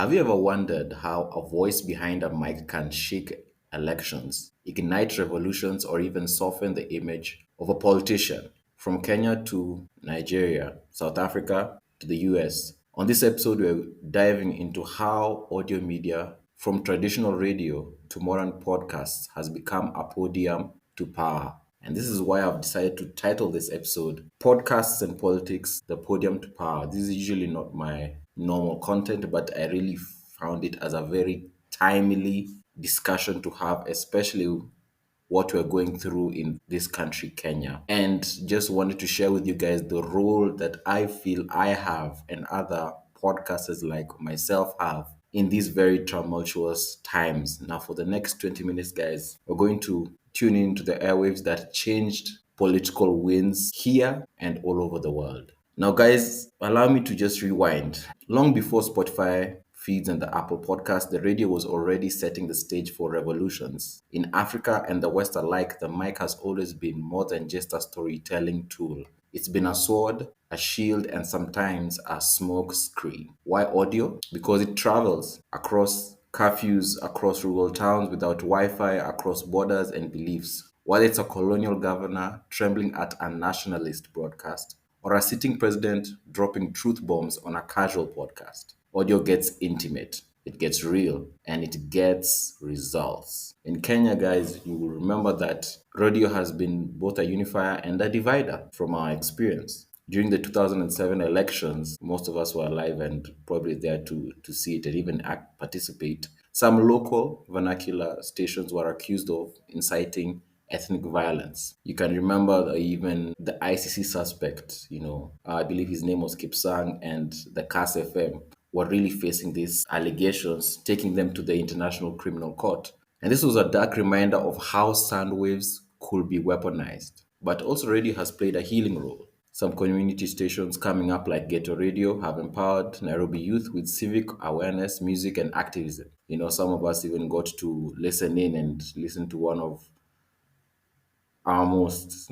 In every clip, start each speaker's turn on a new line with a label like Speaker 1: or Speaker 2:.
Speaker 1: Have you ever wondered how a voice behind a mic can shake elections, ignite revolutions, or even soften the image of a politician? From Kenya to Nigeria, South Africa to the US. On this episode, we're diving into how audio media, from traditional radio to modern podcasts, has become a podium to power. And this is why I've decided to title this episode Podcasts and Politics, the Podium to Power. This is usually not my normal content, but I really found it as a very timely discussion to have, especially what we're going through in this country, Kenya. And just wanted to share with you guys the role that I feel I have and other podcasters like myself have in these very tumultuous times. Now, for the next 20 minutes, guys, we're going to tune into the airwaves that changed political winds here and all over the world. Now, guys, allow me to just rewind. Long before Spotify feeds and the Apple podcast, the radio was already setting the stage for revolutions. In Africa and the West alike, the mic has always been more than just a storytelling tool. It's been a sword, a shield, and sometimes a smoke screen. Why audio? Because it travels across curfews, across rural towns without Wi Fi, across borders and beliefs. Whether it's a colonial governor trembling at a nationalist broadcast, or a sitting president dropping truth bombs on a casual podcast. Audio gets intimate, it gets real, and it gets results. In Kenya, guys, you will remember that radio has been both a unifier and a divider from our experience. During the 2007 elections, most of us were alive and probably there to see it and even participate. Some local vernacular stations were accused of inciting ethnic violence. You can remember even the ICC suspect, I believe his name was Kipsang, and the CAS FM were really facing these allegations, taking them to the International Criminal Court. And this was a dark reminder of how sound waves could be weaponized. But also radio has played a healing role. Some community stations coming up like Ghetto Radio have empowered Nairobi youth with civic awareness, music, and activism. Some of us even got to listen in and listen to one of our most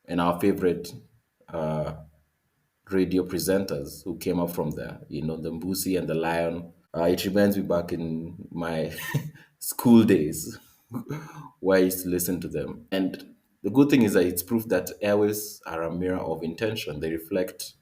Speaker 1: and our favorite uh, radio presenters who came up from there, the Mbusi and the Lion. It reminds me back in my school days where I used to listen to them. And the good thing is that it's proof that airways are a mirror of intention. They reflect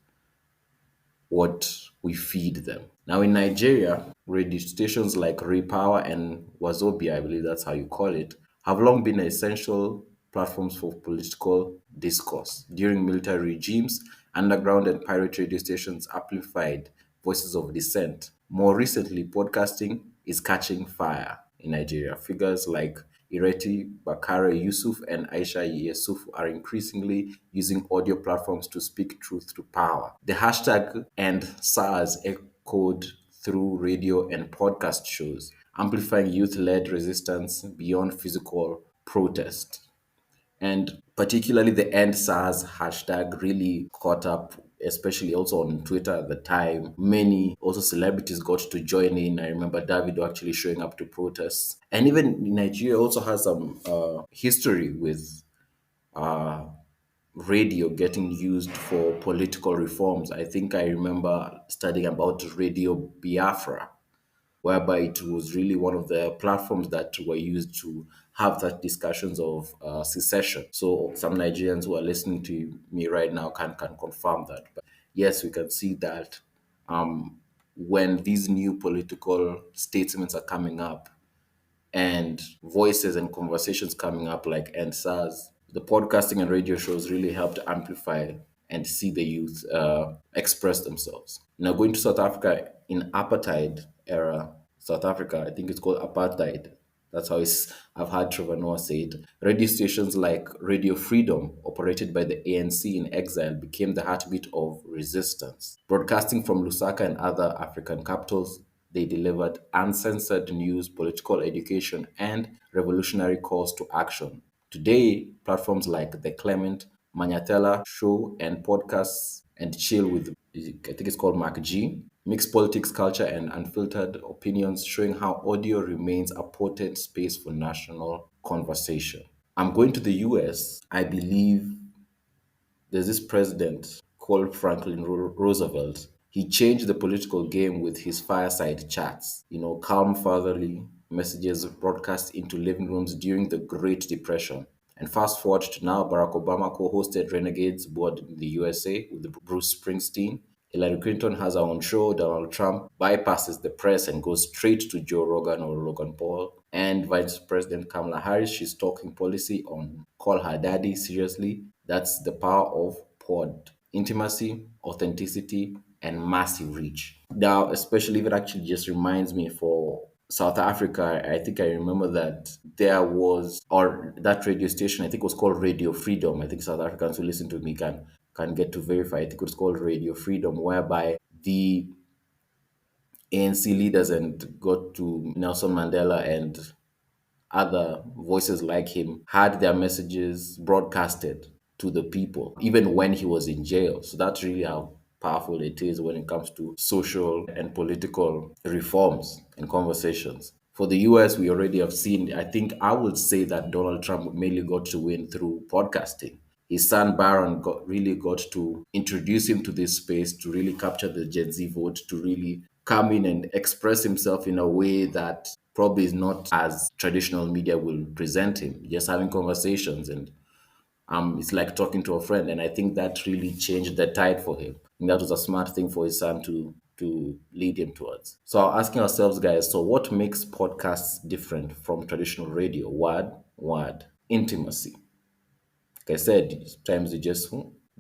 Speaker 1: what we feed them. Now, in Nigeria, radio stations like Repower and Wazobia, I believe that's how you call it, have long been essential platforms for political discourse. During military regimes, underground and pirate radio stations amplified voices of dissent. More recently, podcasting is catching fire in Nigeria. Figures like Ireti Bakare Yusuf and Aisha Yusuf are increasingly using audio platforms to speak truth to power. The hashtag and SARS echoed through radio and podcast shows, amplifying youth led resistance beyond physical protest. And particularly the end SARS hashtag really caught up, especially also on Twitter at the time. Many also celebrities got to join in. I remember Davido actually showing up to protests. And even Nigeria also has some history with uh, radio getting used for political reforms. I think I remember studying about Radio Biafra, whereby it was really one of the platforms that were used to have that discussions of secession. So some Nigerians who are listening to me right now can confirm that. But yes, we can see that when these new political statements are coming up and voices and conversations coming up like NSAS, the podcasting and radio shows really helped amplify and see the youth express themselves. Now, going to South Africa in apartheid era, South Africa, I think it's called apartheid. That's how I've heard Trevor Noah say it. Radio stations like Radio Freedom, operated by the ANC in exile, became the heartbeat of resistance. Broadcasting from Lusaka and other African capitals, they delivered uncensored news, political education, and revolutionary calls to action. Today, platforms like The Clement Manyatela Show and podcasts and Chill with, I think it's called Mark G, mix politics, culture, and unfiltered opinions, showing how audio remains a potent space for national conversation. I'm going to the US. I believe there's this president called Franklin Roosevelt. He changed the political game with his fireside chats, calm fatherly messages broadcast into living rooms during the Great Depression. And fast forward to now, Barack Obama co hosted Renegades Board in the USA with Bruce Springsteen. Hillary Clinton has her own show. Donald Trump bypasses the press and goes straight to Joe Rogan or Logan Paul. And Vice President Kamala Harris, she's talking policy on Call Her Daddy. Seriously, that's the power of pod. Intimacy, authenticity, and massive reach. Now, especially if it actually just reminds me for South Africa, I think I remember that there was, or that radio station, I think it was called Radio Freedom. I think South Africans who listen to me can get to verify. I think it was called Radio Freedom, whereby the ANC leaders and got to Nelson Mandela and other voices like him had their messages broadcasted to the people, even when he was in jail. So that's really how powerful it is when it comes to social and political reforms and conversations. For the US, we already have seen, I think I would say that Donald Trump mainly got to win through podcasting. His son Barron really got to introduce him to this space to really capture the Gen Z vote, to really come in and express himself in a way that probably is not as traditional media will present him. Just having conversations and it's like talking to a friend. And I think that really changed the tide for him. And that was a smart thing for his son to lead him towards. So asking ourselves, guys, so what makes podcasts different from traditional radio? Word, intimacy. Like I said, sometimes you just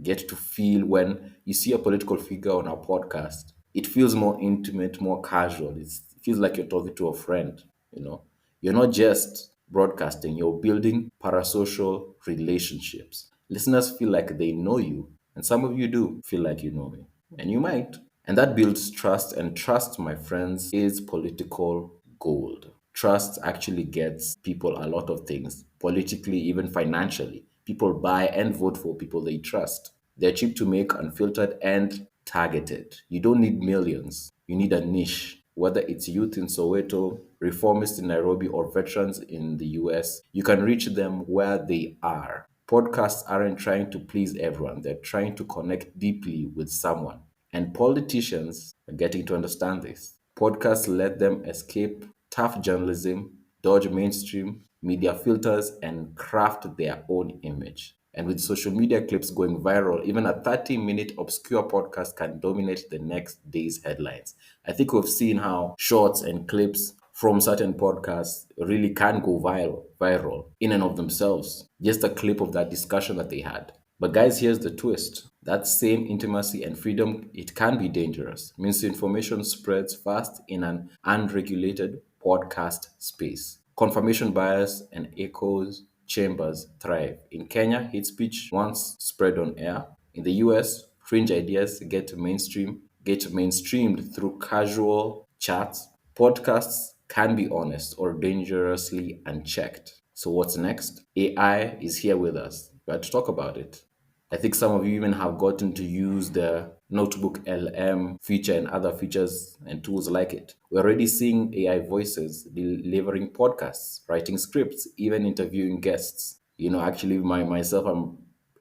Speaker 1: get to feel when you see a political figure on a podcast, it feels more intimate, more casual. It feels like you're talking to a friend, you know. You're not just broadcasting, you're building parasocial relationships. Listeners feel like they know you, and some of you do feel like you know me, and you might. And that builds trust, and trust, my friends, is political gold. Trust actually gets people a lot of things, politically, even financially. People buy and vote for people they trust. They're cheap to make, unfiltered, and targeted. You don't need millions, you need a niche. Whether it's youth in Soweto, reformists in Nairobi, or veterans in the US, you can reach them where they are. Podcasts aren't trying to please everyone, they're trying to connect deeply with someone. And politicians are getting to understand this. Podcasts let them escape tough journalism, dodge mainstream media filters, and craft their own image. And with social media clips going viral, even a 30-minute obscure podcast can dominate the next day's headlines. I think we've seen how shorts and clips from certain podcasts really can go viral in and of themselves. Just a clip of that discussion that they had. But guys, here's the twist. That same intimacy and freedom, it can be dangerous. Misinformation spreads fast in an unregulated podcast space. Confirmation bias and echoes chambers thrive. In Kenya, hate speech once spread on air. In the US, fringe ideas get mainstreamed through casual chats. Podcasts can be honest or dangerously unchecked. So what's next? AI is here with us. We had to talk about it. I think some of you even have gotten to use the Notebook LM feature and other features and tools like it. We're already seeing AI voices delivering podcasts, writing scripts, even interviewing guests. Actually, myself,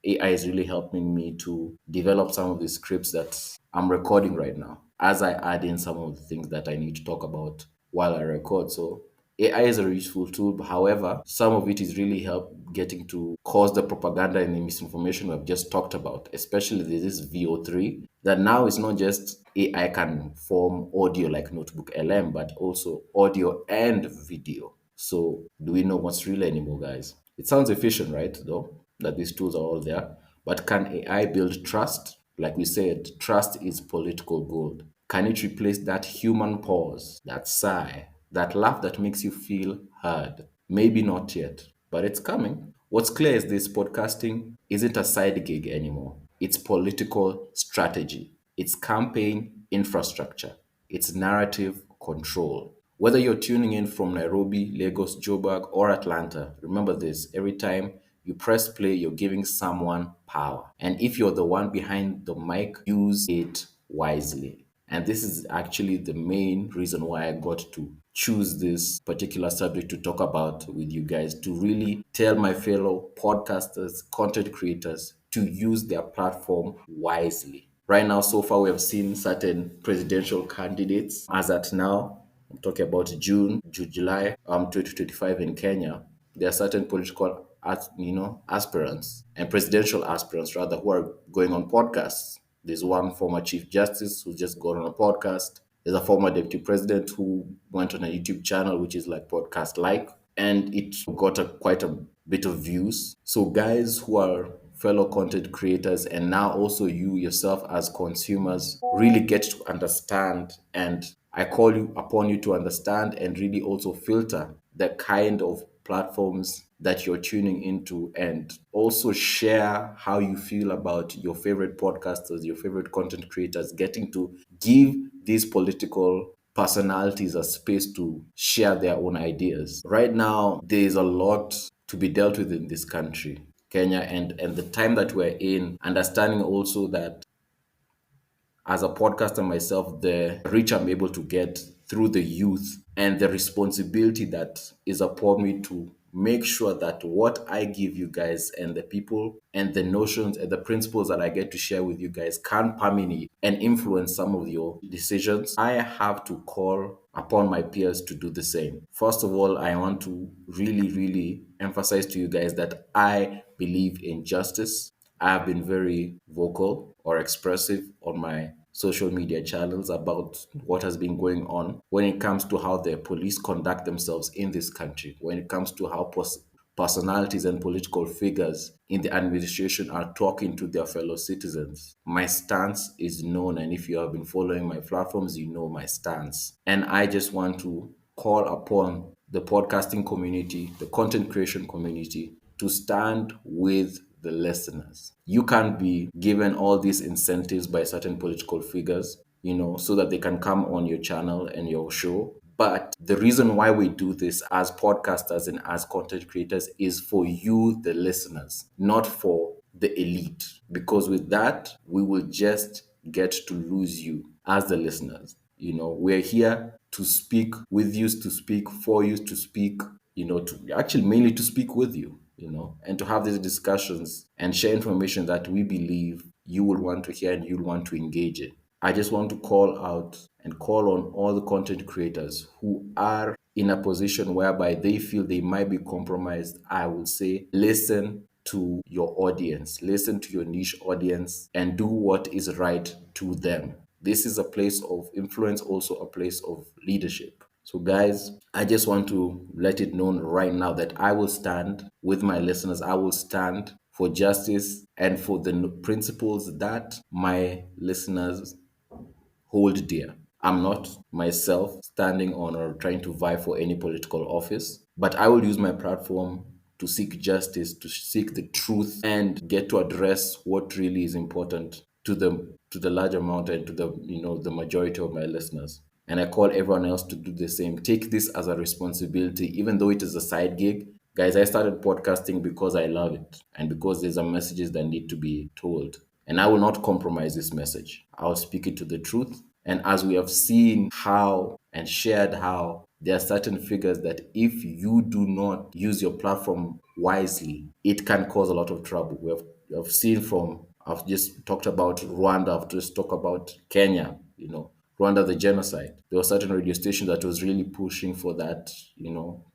Speaker 1: AI is really helping me to develop some of the scripts that I'm recording right now as I add in some of the things that I need to talk about while I record. So AI is a useful tool. However, some of it is really help getting to cause the propaganda and the misinformation we've just talked about, especially this VO3, that now it's not just AI can form audio like Notebook LM, but also audio and video. So do we know what's real anymore, guys? It sounds efficient, right, though, that these tools are all there. But can AI build trust? Like we said, trust is political gold. Can it replace that human pause, that sigh, that laugh that makes you feel heard? Maybe not yet, but it's coming. What's clear is this: podcasting isn't a side gig anymore. It's political strategy, it's campaign infrastructure, it's narrative control. Whether you're tuning in from Nairobi, Lagos, Joburg, or Atlanta, remember this: every time you press play, you're giving someone power. And if you're the one behind the mic, use it wisely. And this is actually the main reason why I got to choose this particular subject to talk about with you guys, to really tell my fellow podcasters, content creators to use their platform wisely. Right now, so far, we have seen certain presidential candidates. As at now, I'm talking about July, 2025 in Kenya. There are certain political, aspirants and presidential aspirants rather who are going on podcasts. There's one former Chief Justice who's just gone on a podcast. There's a former Deputy President who went on a YouTube channel which is like podcast like, and it got quite a bit of views. So guys who are fellow content creators and now also you yourself as consumers really get to understand, and I call you upon you to understand and really also filter the kind of platforms that you're tuning into, and also share how you feel about your favorite podcasters, your favorite content creators, getting to give these political personalities a space to share their own ideas. Right now, there is a lot to be dealt with in this country, Kenya, and the time that we're in, understanding also that as a podcaster myself, the reach I'm able to get through the youth and the responsibility that is upon me to make sure that what I give you guys and the people and the notions and the principles that I get to share with you guys can permeate and influence some of your decisions. I have to call upon my peers to do the same. First of all, I want to really, really emphasize to you guys that I believe in justice. I have been very vocal or expressive on my social media channels about what has been going on when it comes to how the police conduct themselves in this country, when it comes to how personalities and political figures in the administration are talking to their fellow citizens. My stance is known, and if you have been following my platforms, you know my stance. And I just want to call upon the podcasting community, the content creation community, to stand with the listeners. You can't be given all these incentives by certain political figures, so that they can come on your channel and your show. But the reason why we do this as podcasters and as content creators is for you, the listeners, not for the elite. Because with that, we will just get to lose you as the listeners. We're here to speak with you, to speak for you, to speak, to actually mainly to speak with you, and to have these discussions and share information that we believe you will want to hear and you'll want to engage in. I just want to call out and call on all the content creators who are in a position whereby they feel they might be compromised. I would say listen to your audience, listen to your niche audience, and do what is right to them. This is a place of influence, also a place of leadership. So, guys, I just want to let it known right now that I will stand with my listeners. I will stand for justice and for the principles that my listeners hold dear. I'm not myself standing on or trying to vie for any political office, but I will use my platform to seek justice, to seek the truth, and get to address what really is important to the large amount and to the majority of my listeners. And I call everyone else to do the same. Take this as a responsibility, even though it is a side gig. Guys, I started podcasting because I love it and because there's a messages that need to be told. And I will not compromise this message. I'll speak it to the truth. And as we have seen how and shared how there are certain figures that if you do not use your platform wisely, it can cause a lot of trouble. We have seen from, I've just talked about Rwanda, I've just talked about Kenya, Rwanda, the genocide. There was certain radio station that was really pushing for that,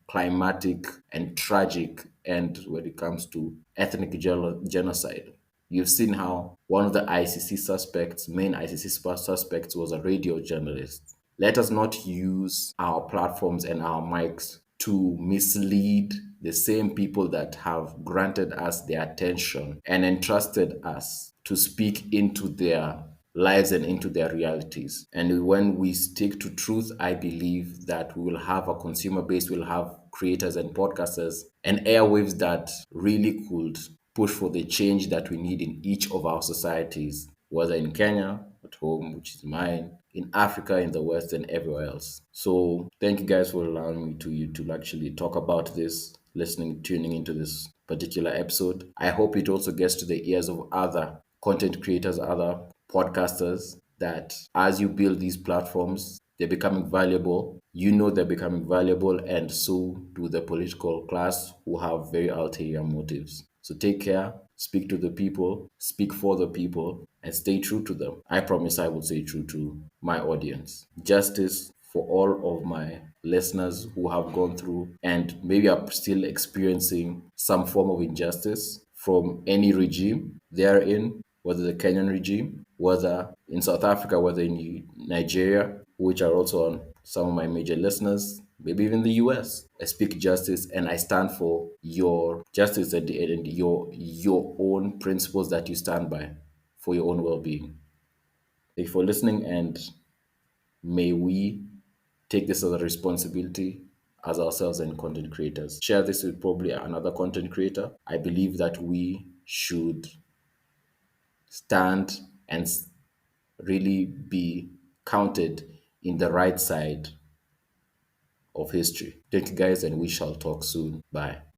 Speaker 1: climatic and tragic end when it comes to ethnic genocide. You've seen how one of the ICC suspects, main ICC suspects, was a radio journalist. Let us not use our platforms and our mics to mislead the same people that have granted us their attention and entrusted us to speak into their lives and into their realities. And when we stick to truth, I believe that we will have a consumer base, we'll have creators and podcasters and airwaves that really could push for the change that we need in each of our societies, whether in Kenya, at home, which is mine, in Africa, in the West, and everywhere else. So thank you guys for allowing me to actually talk about this, tuning into this particular episode. I hope it also gets to the ears of other content creators, other podcasters, that as you build these platforms, they're becoming valuable. They're becoming valuable, and so do the political class who have very ulterior motives. So take care. speak to the people, speak for the people, and stay true to them. I promise I will stay true to my audience. Justice for all of my listeners who have gone through and maybe are still experiencing some form of injustice from any regime they're in, whether the Kenyan regime, whether in South Africa, whether in Nigeria, which are also on some of my major listeners, maybe even the US. I speak justice and I stand for your justice at the end and your own principles that you stand by for your own well-being. Thank you for listening, and may we take this as a responsibility as ourselves and content creators. Share this with probably another content creator. I believe that we should stand and really be counted in the right side of history. Thank you guys, and we shall talk soon. Bye.